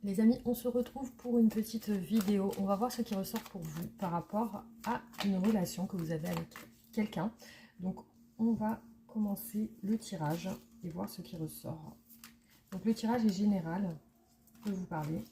Les amis, on se retrouve pour une petite vidéo. On va voir ce qui ressort pour vous par rapport à une relation que vous avez avec quelqu'un. Donc, on va commencer le tirage et voir ce qui ressort. Donc, le tirage est général. Je peux vous parler.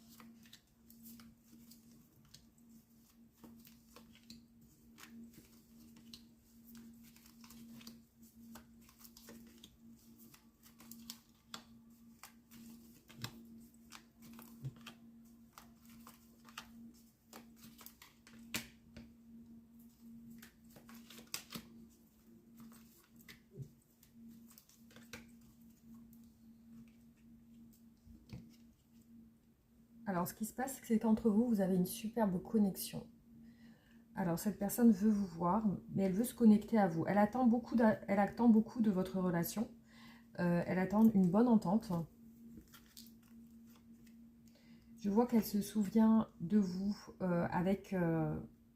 Alors, ce qui se passe, c'est qu'entre vous, vous avez une superbe connexion. Alors, cette personne veut vous voir, mais elle veut se connecter à vous. Elle attend beaucoup de votre relation. Elle attend une bonne entente. Je vois qu'elle se souvient de vous avec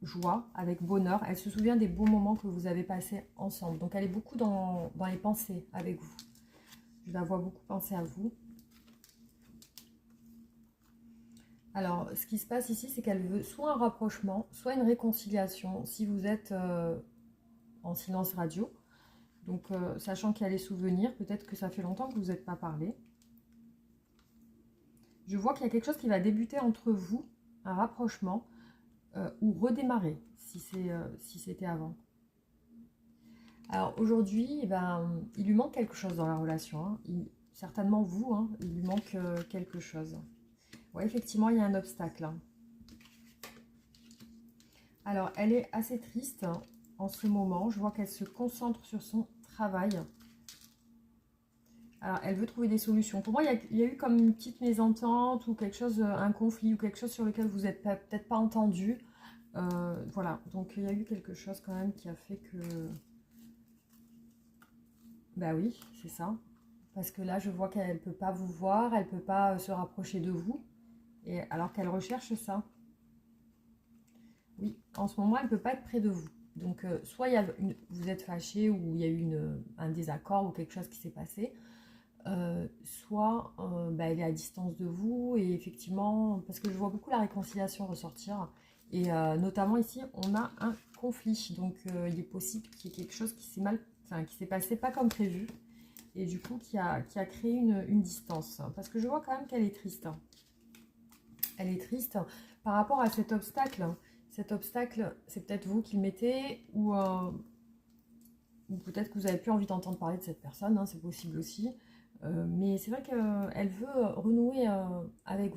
joie, avec bonheur. Elle se souvient des beaux moments que vous avez passés ensemble. Donc, elle est beaucoup dans les pensées avec vous. Je la vois beaucoup penser à vous. Alors, ce qui se passe ici, c'est qu'elle veut soit un rapprochement, soit une réconciliation, si vous êtes en silence radio. Donc, sachant qu'il y a les souvenirs, peut-être que ça fait longtemps que vous n'êtes pas parlé. Je vois qu'il y a quelque chose qui va débuter entre vous, un rapprochement, ou redémarrer, si c'était avant. Alors, aujourd'hui, il lui manque quelque chose dans la relation. Hein. Certainement vous, hein, il lui manque quelque chose. Ouais, effectivement, il y a un obstacle. Hein. Alors, elle est assez triste en ce moment. Je vois qu'elle se concentre sur son travail. Alors, elle veut trouver des solutions. Pour moi, il y a eu comme une petite mésentente ou quelque chose, un conflit ou quelque chose sur lequel vous n'êtes peut-être pas entendu. Voilà, donc il y a eu quelque chose quand même qui a fait que... Bah oui, c'est ça. Parce que là, je vois qu'elle ne peut pas vous voir, elle ne peut pas se rapprocher de vous. Et alors qu'elle recherche ça. Oui, en ce moment, elle ne peut pas être près de vous. Donc, soit vous êtes fâché ou il y a eu un désaccord ou quelque chose qui s'est passé. Soit elle est à distance de vous. Et effectivement, parce que je vois beaucoup la réconciliation ressortir. Et notamment ici, on a un conflit. Donc, il est possible qu'il y ait quelque chose qui s'est passé pas comme prévu. Et du coup, qui a créé une distance. Parce que je vois quand même qu'elle est triste. Elle est triste par rapport à cet obstacle. Cet obstacle, c'est peut-être vous qui le mettez ou peut-être que vous n'avez plus envie d'entendre parler de cette personne, hein, c'est possible aussi. Mais c'est vrai qu'elle veut renouer avec vous.